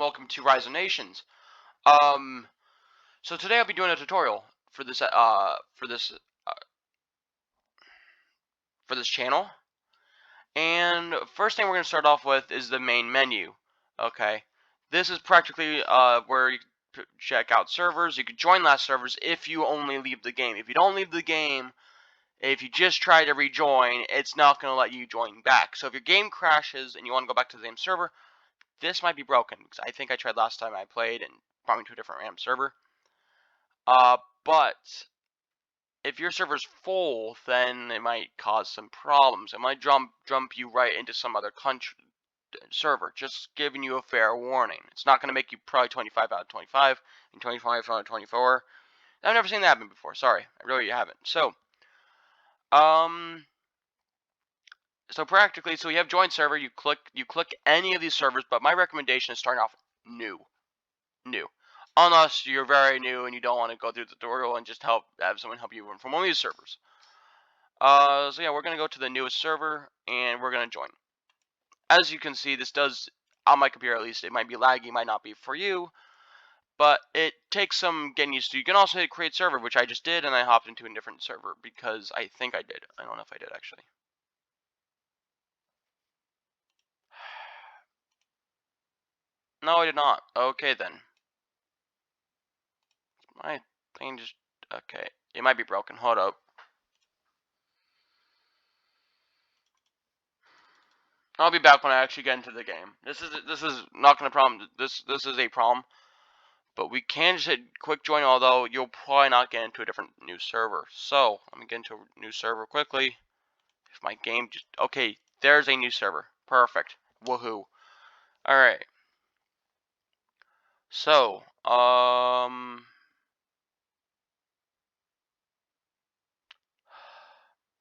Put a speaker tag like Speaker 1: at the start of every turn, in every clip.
Speaker 1: welcome to Rise of Nations. Um, so today I'll be doing a tutorial for this for this channel. And first thing we're gonna start off with is the main menu. Okay, this is practically where you check out servers. You can join last servers if you only leave the game. If you don't leave the game, if you just try to rejoin, it's not gonna let you join back. So if your game crashes and you want to go back to the same server, this might be broken because I think I tried last time I played and brought me to a different random server. But if your server's full, then it might cause some problems. It might jump you right into some other country server. Just giving you a fair warning. It's not going to make you probably 25 out of 25 and 25 out of 24. I've never seen that happen before. Sorry, I really haven't. So, practically, so you have join server. You click any of these servers, but my recommendation is starting off new. Unless you're very new and you don't want to go through the tutorial and just have someone help you from one of these servers. So yeah, we're gonna go to the newest server and we're gonna join. As you can see, this does, on my computer at least, it might be laggy, might not be for you, but it takes some getting used to. You can also hit create server, which I just did, and I hopped into a different server because I think I did. I don't know if I did actually. No, I did not. Okay then. My thing just, okay. It might be broken. Hold up. I'll be back when I actually get into the game. This is not gonna problem. This is a problem, but we can just hit quick join. Although you'll probably not get into a different new server. So let me get into a new server quickly. If my game just okay, there's a new server. Perfect. Woohoo! All right. So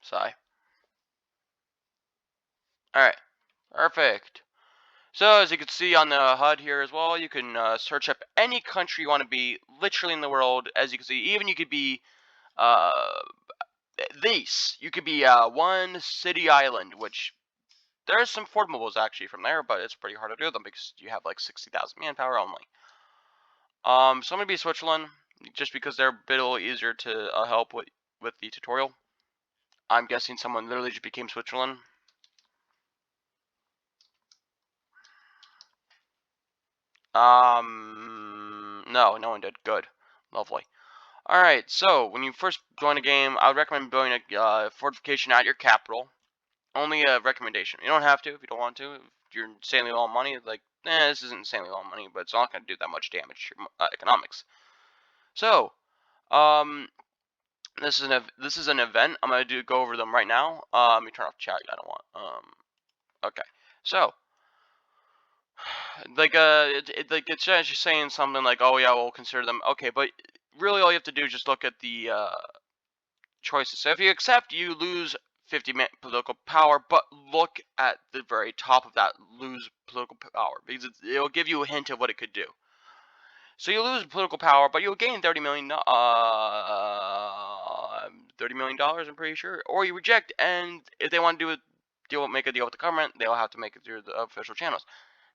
Speaker 1: sigh. All right. Perfect. So as you can see on the HUD here as well, you can search up any country you want to be, literally in the world. As you can see, even you could be you could be one city island, which there's some Formables actually from there, but it's pretty hard to do them because you have like 60,000 manpower only. So I'm gonna be Switzerland just because they're a bit easier to help with the tutorial. I'm guessing someone literally just became Switzerland. No, no one did. Good. Lovely. Alright, so when you first join a game, I would recommend building a fortification at your capital. Only a recommendation. You don't have to if you don't want to. If you're insanely low on money, like, this isn't insanely low on money, but it's not going to do that much damage to your economics. So, this is an event. I'm going to go over them right now. Let me turn off chat. I don't want. Okay. So, like it's just saying something like, oh yeah, we'll consider them. Okay, but really all you have to do is just look at the choices. So if you accept, you lose 50 political power, but look at the very top of that lose political power because it'll give you a hint of what it could do. So you lose political power, but you'll gain $30 million. $30 million, I'm pretty sure. Or you reject, and if they want to make a deal with the government, they'll have to make it through the official channels.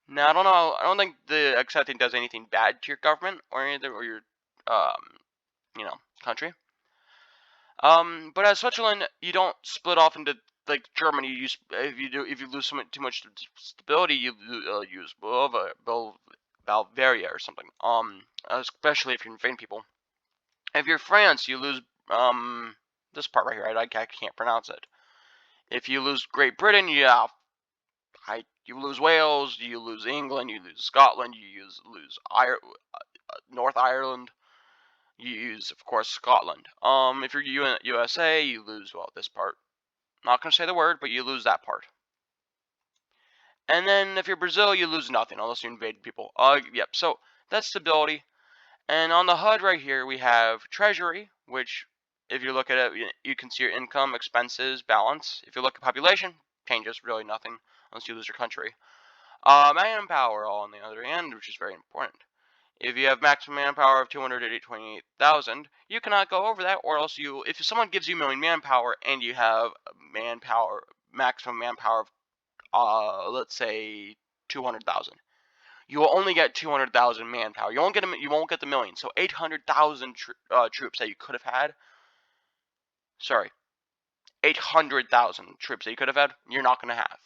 Speaker 1: Now I don't know. I don't think the accepting does anything bad to your government or your country. But as Switzerland, you don't split off into like Germany. If you lose too much stability, you use Bavaria or something. Especially if you're invading people. If you're France, you lose this part right here. I can't pronounce it. If you lose Great Britain, you lose Wales, you lose England, you lose Scotland, you lose North Ireland. You use, of course, Scotland. If you're USA, you lose, well, this part. Not going to say the word, but you lose that part. And then if you're Brazil, you lose nothing, unless you invade people. Yep, so that's stability. And on the HUD right here, we have Treasury, which, if you look at it, you can see your income, expenses, balance. If you look at population, changes really nothing, unless you lose your country. Manpower, on the other hand, which is very important. If you have maximum manpower of 228,000, you cannot go over that, or else if someone gives you a million manpower and you have maximum manpower of, let's say 200,000, you will only get 200,000 manpower. You won't get the million. So 800,000 troops that you could have had. Sorry, 800,000 troops that you could have had. You're not going to have.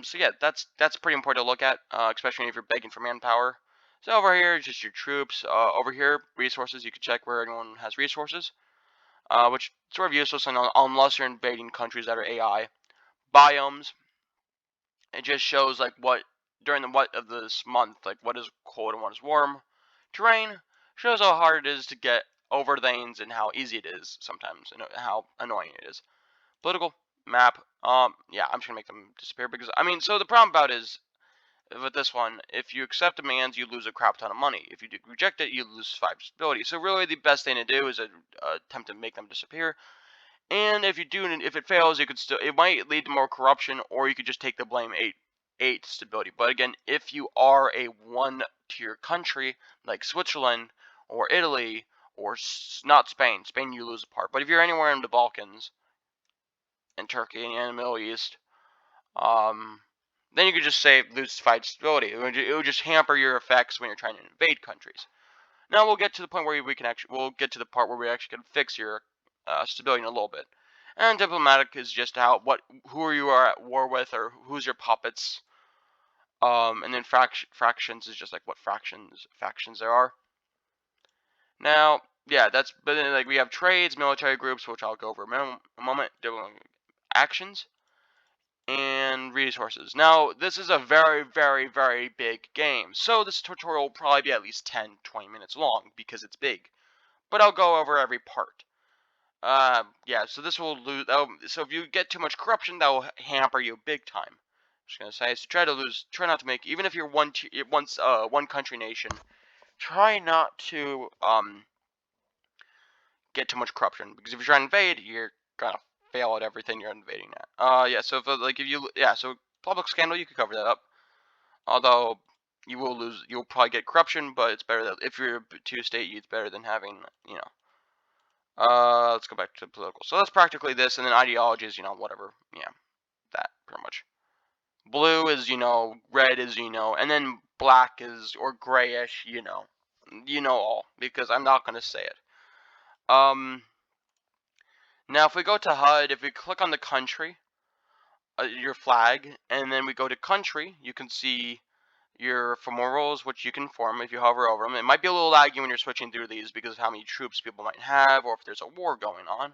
Speaker 1: So yeah, that's pretty important to look at, especially if you're begging for manpower. So over here, just your troops. Over here, resources. You can check where anyone has resources, which is sort of useless unless you're invading countries that are AI. Biomes. It just shows like what during the what of this month, like what is cold and what is warm. Terrain shows how hard it is to get over lanes and how easy it is sometimes, and how annoying it is. Political map. Yeah, I'm just gonna make them disappear because I mean, so the problem about it is with this one, if you accept demands, you lose a crap ton of money. If you reject it, you lose 5 stability. So really, the best thing to do is attempt to make them disappear. And if you do, if it fails, you could still, it might lead to more corruption, or you could just take the blame 8 stability. But again, if you are a 1-tier country like Switzerland or Italy or not Spain, you lose a part. But if you're anywhere in the Balkans and Turkey and the Middle East, then you could just say lose 5 stability. It would just hamper your effects when you're trying to invade countries. Now we'll get to the point where we'll get to the part where we actually can fix your stability in a little bit. And diplomatic is just who you are at war with, or who's your puppets. And then fractions is just like what factions there are. Now, yeah, but then like we have trades, military groups, which I'll go over in a moment. Actions and resources. Now, this is a very, very, very big game, so this tutorial will probably be at least 10-20 minutes long because it's big. But I'll go over every part. Yeah, so this will lose. So if you get too much corruption, that will hamper you big time. I'm just gonna say, so try not to make, even if you're one country nation, try not to get too much corruption, because if you're trying to invade, you're gonna fail at everything you're invading at. Yeah, so so public scandal, you could cover that up. Although you'll probably get corruption, but it's better that if you're a 2-state, it's better than having, you know. Let's go back to political. So that's practically this, and then ideologies, whatever. Yeah, that pretty much. Blue is, red is, and then black is, or grayish, all, because I'm not going to say it. Now if we go to HUD, if we click on the country, your flag, and then we go to country, you can see your Formables, which you can form if you hover over them. It might be a little laggy when you're switching through these because of how many troops people might have, or if there's a war going on.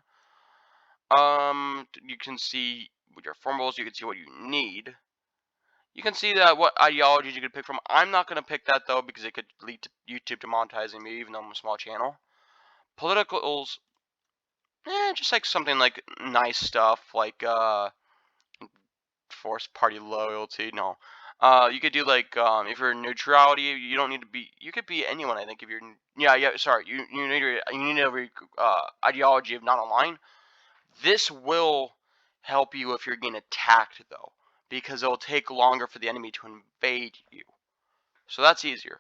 Speaker 1: You can see with your Formables, you can see what you need. You can see that what ideologies you could pick from. I'm not going to pick that though because it could lead to YouTube demonetizing me, even though I'm a small channel. Politicals, just like something like nice stuff, like forced party loyalty. No, you could do like if you're neutrality, you don't need to be. You could be anyone. I think if you're Sorry, you need every ideology of not online. This will help you if you're getting attacked though, because it'll take longer for the enemy to invade you. So that's easier.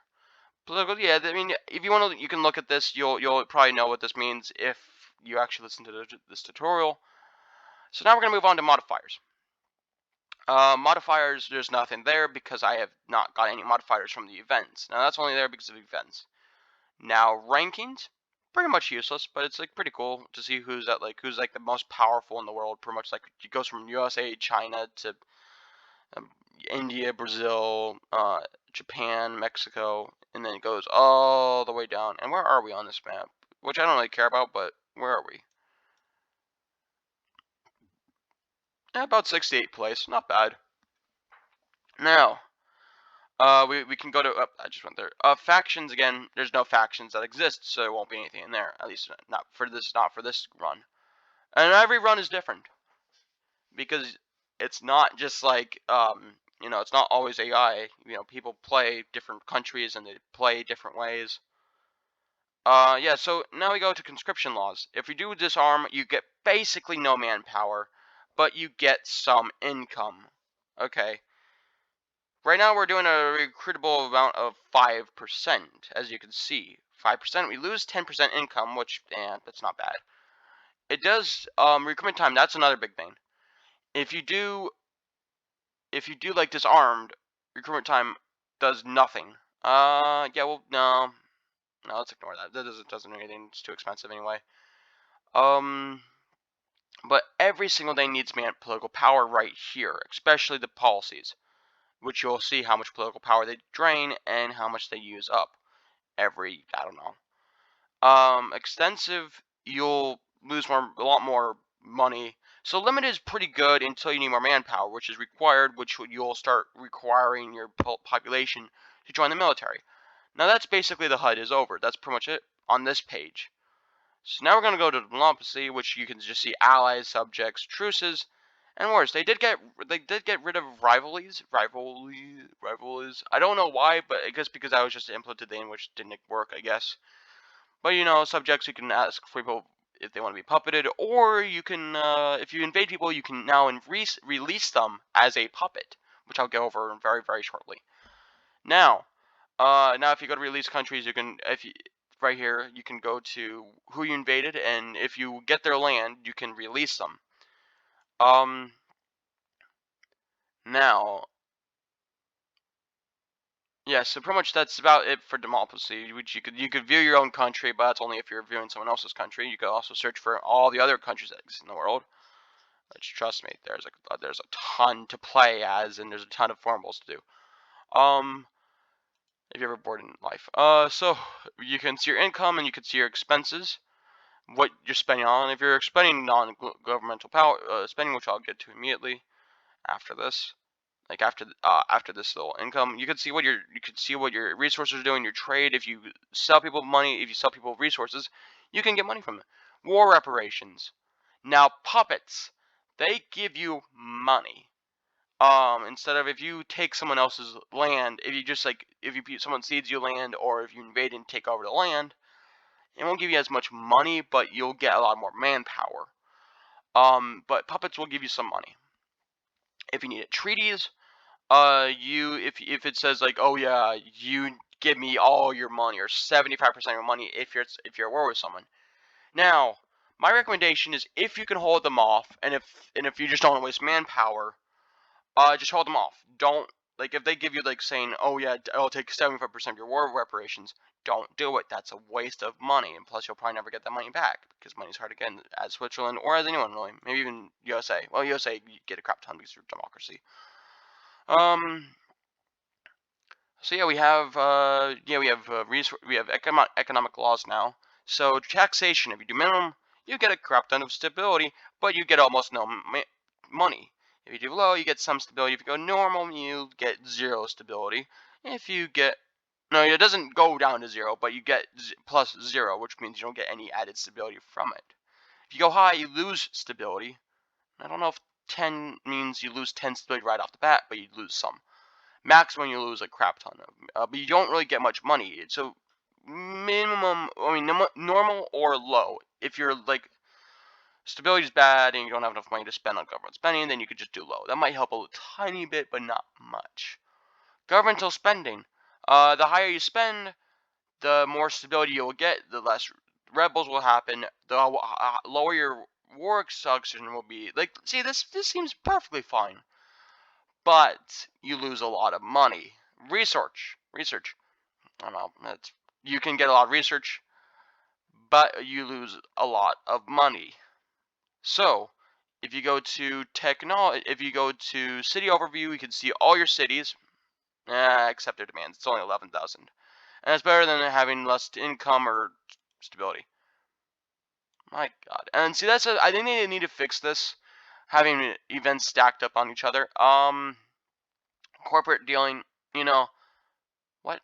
Speaker 1: Political, yeah. I mean, if you want to, you can look at this. You'll probably know what this means if you actually listen to this tutorial. So now we're gonna move on to modifiers. Modifiers, there's nothing there because I have not got any modifiers from the events. Now that's only there because of events. Now rankings, pretty much useless, but it's like pretty cool to see who's the most powerful in the world. Pretty much like it goes from USA, China to India, Brazil, Japan, Mexico, and then it goes all the way down. And where are we on this map? Which I don't really care about, but where are we? Yeah, about 68th place, not bad. Now, we can go to, I just went there. Factions, again, there's no factions that exist, so there won't be anything in there. At least not for this run. And every run is different. Because it's not just like, it's not always AI. People play different countries and they play different ways. Yeah, so now we go to conscription laws. If you do disarm, you get basically no manpower, but you get some income. Okay. Right now we're doing a recruitable amount of 5%, as you can see. 5%, we lose 10% income, which, that's not bad. It does, recruitment time, that's another big thing. If you do like disarmed, recruitment time does nothing. Yeah, well, no, let's ignore that. That doesn't do anything. It's too expensive anyway. But every single day needs political power right here, especially the policies, which you'll see how much political power they drain and how much they use up every, I don't know. Extensive, you'll lose a lot more money. So limited is pretty good until you need more manpower, which is required, you'll start requiring your population to join the military. Now that's basically the HUD is over. That's pretty much it on this page. So now we're going to go to diplomacy, which you can just see allies, subjects, truces, and wars. They did get rid of rivalries. I don't know why, but I guess because I was just implemented in which didn't work, I guess. But subjects, you can ask for people if they want to be puppeted, or you can, if you invade people, you can now release them as a puppet, which I'll go over very, very shortly. Now, if you go to release countries, you can, right here, you can go to who you invaded, and if you get their land, you can release them. Now, yeah, so pretty much that's about it for democracy. Which you could view your own country, but that's only if you're viewing someone else's country. You could also search for all the other countries that exist in the world. Which, trust me, there's a ton to play as, and there's a ton of formables to do. If you're ever bored in life. So you can see your income and you can see your expenses, what you're spending on. If you're spending non-governmental power spending, which I'll get to immediately after this. Like after this little income, you can see what your resources are doing, your trade. If you sell people money, if you sell people resources, you can get money from it. War reparations. Now puppets, they give you money. Instead of if you take someone else's land, if you just someone cedes you land, or if you invade and take over the land, it won't give you as much money, but you'll get a lot more manpower. But puppets will give you some money. If you need treaties, if it says like, oh yeah, you give me all your money or 75% of your money if you're at war with someone. Now, my recommendation is if you can hold them off, and if you just don't want to waste manpower, just hold them off. Don't if they give you saying, oh yeah, I'll take 75% of your war reparations. Don't do it. That's a waste of money, and plus you'll probably never get that money back because money's hard to get as Switzerland or as anyone really. Maybe even USA. Well, USA you get a crap ton because you're democracy. So yeah, we have economic laws now. So taxation, if you do minimum, you get a crap ton of stability, but you get almost no money. If you do low, you get some stability. If you go normal, you get zero stability. If you get no, it doesn't go down to zero, but you get plus zero, which means you don't get any added stability from it. If you go high, you lose stability. I don't know if 10 means you lose 10 stability right off the bat, but you lose some. Maximum you lose a crap ton of, but you don't really get much money. So minimum, normal or low. If you're stability is bad and you don't have enough money to spend on government spending, then you could just do low. That might help a tiny bit, but not much. Governmental spending. The higher you spend, the more stability you'll get. The less rebels will happen. The lower your war exhaustion will be. See, this seems perfectly fine. But you lose a lot of money. Research. I don't know. You can get a lot of research, but you lose a lot of money. So, if you go to if you go to city overview, you can see all your cities, except their demands. It's only 11,000, and it's better than having less income or stability. My God. And see, I think they need to fix this, having events stacked up on each other. Corporate dealing, what?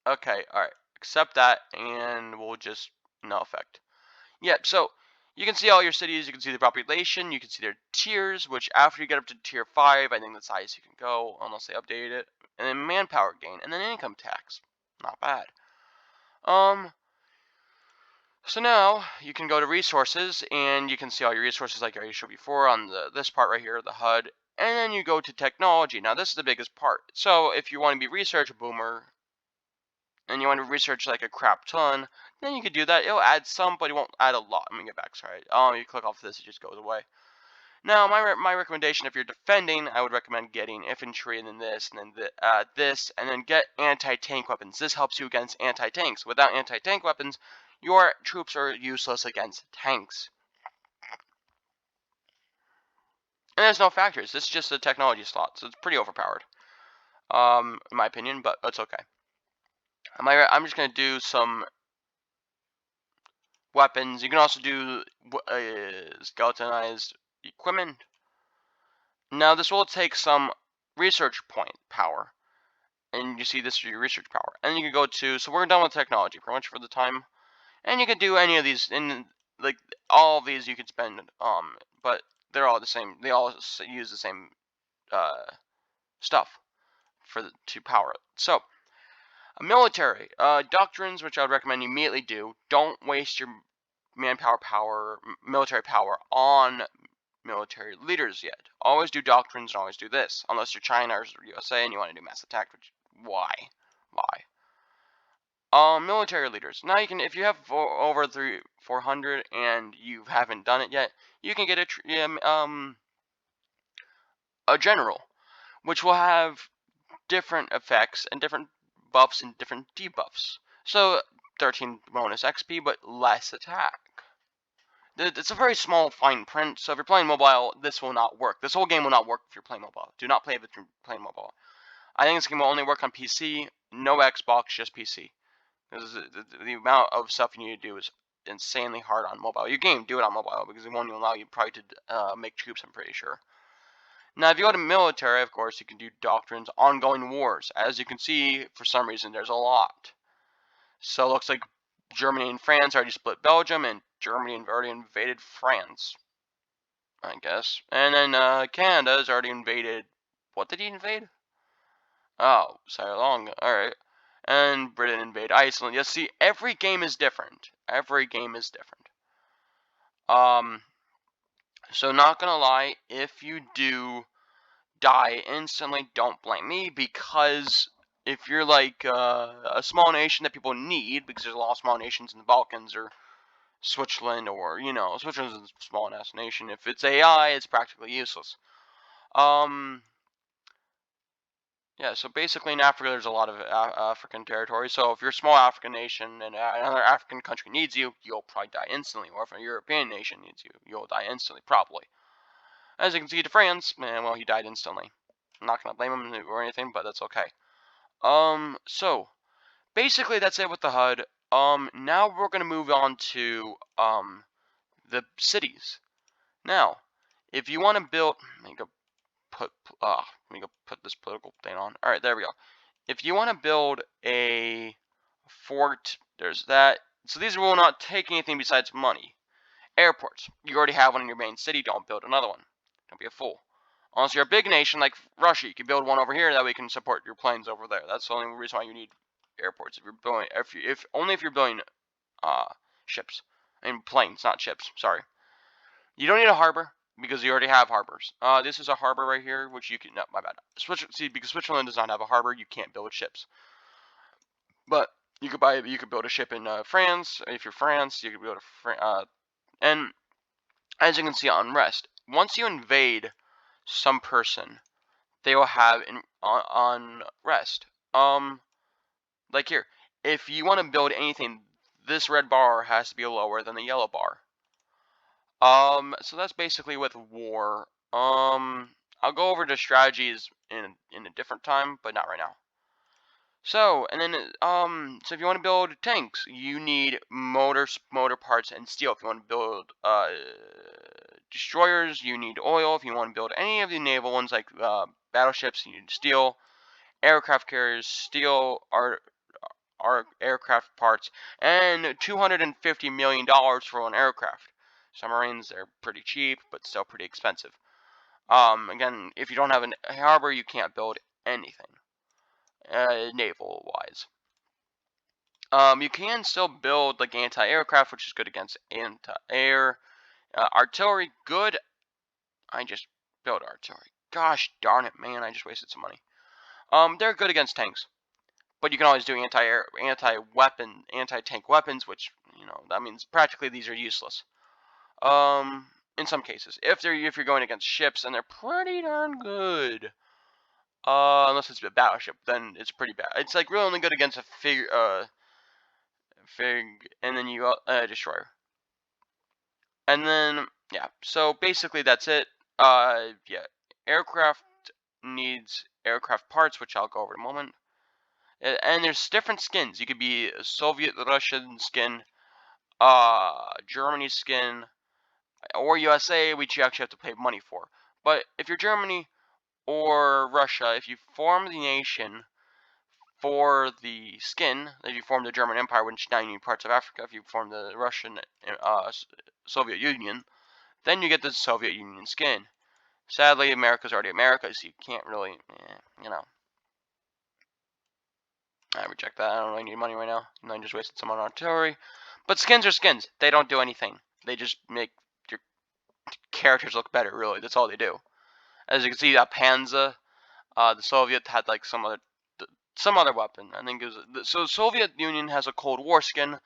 Speaker 1: Okay, alright. Accept that, and we'll just, no effect. Yep, so, you can see all your cities, you can see the population, you can see their tiers, which after you get up to tier 5, I think that's the highest you can go, unless they update it. And then manpower gain, and then income tax. Not bad. So now, you can go to resources, and you can see all your resources like I already showed before on this part right here, the HUD. And then you go to technology. Now, this is the biggest part. So, if you want to be research boomer, and you want to research like a crap ton, then you could do that. It'll add some, but it won't add a lot. Let me get back, sorry. You click off this, it just goes away. Now, my recommendation, if you're defending, I would recommend getting infantry and then this, and then this, and then get anti-tank weapons. This helps you against anti-tanks. Without anti-tank weapons, your troops are useless against tanks. And there's no factors. This is just a technology slot, so it's pretty overpowered, in my opinion. But that's okay. I'm just gonna do some weapons. You can also do skeletonized equipment. Now, this will take some research point power. And you see this is your research power. And you can go to, so we're done with technology pretty much for the time. And you can do any of these, and like all of these you could spend, but they're all the same. They all use the same stuff to power it. So, military doctrines, which I would recommend you immediately do. Don't waste your military power on military leaders yet. Always do doctrines and always do this, unless you're China or USA and you want to do mass attack. Which why? Military leaders. Now you can, if you have over 400 and you haven't done it yet, you can get a general, which will have different effects and different buffs and different debuffs. So 13 bonus XP, but less attack. It's a very small fine print, so if you're playing mobile, this will not work. This whole game will not work if you're playing mobile. Do not play if you're playing mobile. I think this game will only work on PC, no Xbox, just PC. Because the amount of stuff you need to do is insanely hard on mobile. Your game, do it on mobile, because it won't allow you probably to make troops, I'm pretty sure. Now, if you go to military, of course, you can do doctrines, ongoing wars. As you can see, for some reason, there's a lot. So it looks like Germany and France already split Belgium, and Germany already invaded France, I guess. And then Canada has already invaded. What did he invade? Oh, so long. Alright. And Britain invade Iceland. You see, every game is different. Every game is different. So not gonna lie, if you do die instantly, don't blame me, because if you're like a small nation that people need, because there's a lot of small nations in the Balkans or Switzerland, or Switzerland's a small ass nation. If it's AI, it's practically useless. Yeah, so basically in Africa there's a lot of African territory. So if you're a small African nation and another African country needs you, you'll probably die instantly. Or if a European nation needs you, you'll die instantly, probably. As you can see to France, man, well, he died instantly. I'm not gonna blame him or anything, but that's okay. So basically that's it with the HUD. Now we're gonna move on to the cities. Now, if you want to build, let me go put this political thing on. All right, there we go. If you want to build a fort, there's that. So these will not take anything besides money. Airports. You already have one in your main city. Don't build another one. Don't be a fool. Unless you're a big nation like Russia, you can build one over here. That way you can support your planes over there. That's the only reason why you need airports. If you're building, only if you're building ships and planes, not ships. Sorry. You don't need a harbor because you already have harbors. This is a harbor right here, which you can. No, my bad. Because Switzerland does not have a harbor, you can't build ships. But you could build a ship in France. If you're France, you could build and as you can see on unrest. Once you invade some person, they will have unrest. Like here, if you want to build anything, this red bar has to be lower than the yellow bar. So that's basically with war. I'll go over the strategies in a different time, but not right now. So, and then, so if you want to build tanks, you need motor parts and steel. If you want to build, destroyers, you need oil. If you want to build any of the naval ones, like, battleships, you need steel. Aircraft carriers, steel, are aircraft parts, and $250 million for an aircraft. Submarines, they're pretty cheap, but still pretty expensive. Again, if you don't have a harbor, you can't build anything, naval-wise. You can still build like anti-aircraft, which is good against anti-air. Artillery, good. I just built artillery. Gosh darn it, man! I just wasted some money. They're good against tanks, but you can always do anti-air, anti-tank weapons, which that means practically these are useless. in some cases. If you're going against ships, and they're pretty darn good. Unless it's a battleship, then it's pretty bad. It's like really only good against a fig, and then you destroyer. And then yeah, so basically that's it. Yeah, aircraft needs aircraft parts, which I'll go over in a moment. And there's different skins. You could be a Soviet, Russian skin, Germany skin, or USA, which you actually have to pay money for. But if you're Germany or Russia, if you form the nation for the skin, if you form the German Empire, which now you need parts of Africa, if you form the Russian Soviet Union, then you get the Soviet Union skin. Sadly, America's already America, so you can't really, you know. I reject that. I don't really need money right now. And I just wasted some on artillery. But skins are skins. They don't do anything. They just make your characters look better, really. That's all they do. As you can see, that Panzer, the Soviet had like some other weapon. I think it was so Soviet Union has a Cold War skin.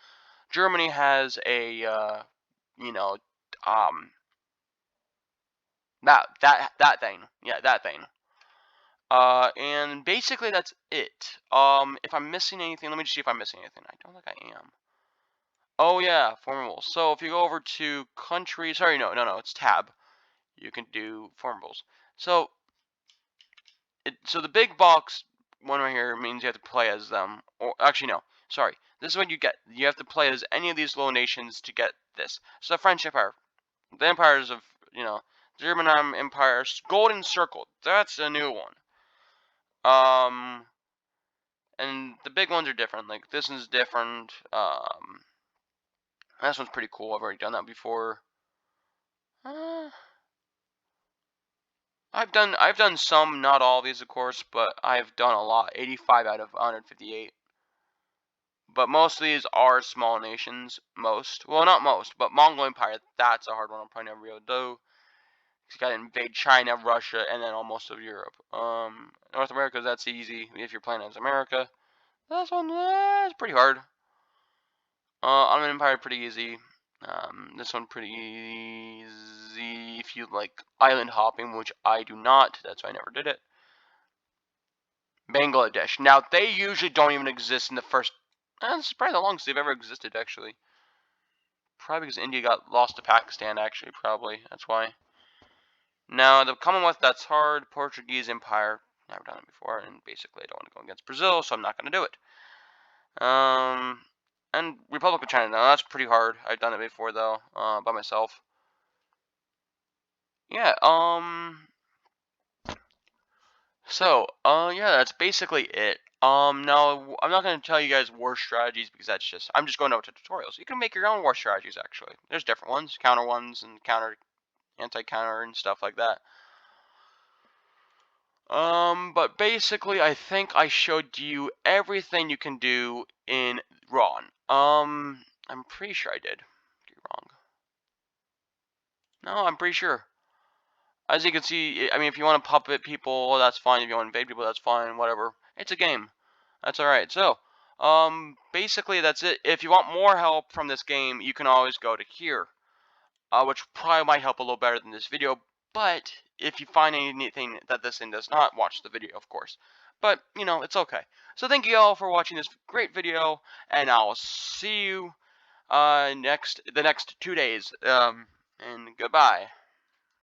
Speaker 1: Germany has a you know that thing. Yeah, that thing. And basically that's it. If I'm missing anything, let me just see if I'm missing anything. I don't think I am. Oh yeah, Formables. So if you go over to country, sorry, no, it's tab. You can do Formables. So the big box one right here means you have to play as them. Or actually, no, sorry. This is what you get. You have to play as any of these little nations to get this. So the French Empire, the empires of German Empire, Golden Circle. That's a new one. And the big ones are different. Like this one's different. This one's pretty cool. I've already done that before. I've done some, not all of these, of course, but I've done a lot. 85 out of 158. But most of these are small nations. Most. Well, not most, but Mongol Empire, that's a hard one. I'll probably never be able to do. You gotta invade China, Russia, and then almost of Europe. North America, that's easy if you're playing as America. This one, is pretty hard. Ottoman Empire, pretty easy. This one pretty easy if you like island hopping, which I do not. That's why I never did it. Bangladesh. Now, they usually don't even exist in the first... this is probably the longest they've ever existed, actually. Probably because India got lost to Pakistan, actually, probably. That's why. Now, the Commonwealth, that's hard. Portuguese Empire. Never done it before, and basically I don't want to go against Brazil, so I'm not going to do it. And Republic of China. Now, that's pretty hard. I've done it before, though, by myself. Yeah, So, yeah, that's basically it. Now, I'm not going to tell you guys war strategies because I'm just going over to tutorials. You can make your own war strategies, actually. There's different ones, counter ones, and anti-counter, and stuff like that. But basically, I think I showed you everything you can do in Ron. I'm pretty sure I did. You're wrong. No, I'm pretty sure. As you can see, I mean, if you want to puppet people, that's fine. If you want to invade people, that's fine. Whatever. It's a game. That's alright. So, basically that's it. If you want more help from this game, you can always go to here. Which probably might help a little better than this video. But, if you find anything that this thing does not, watch the video, of course. But, it's okay. So thank you all for watching this great video. And I'll see you, the next 2 days. And goodbye.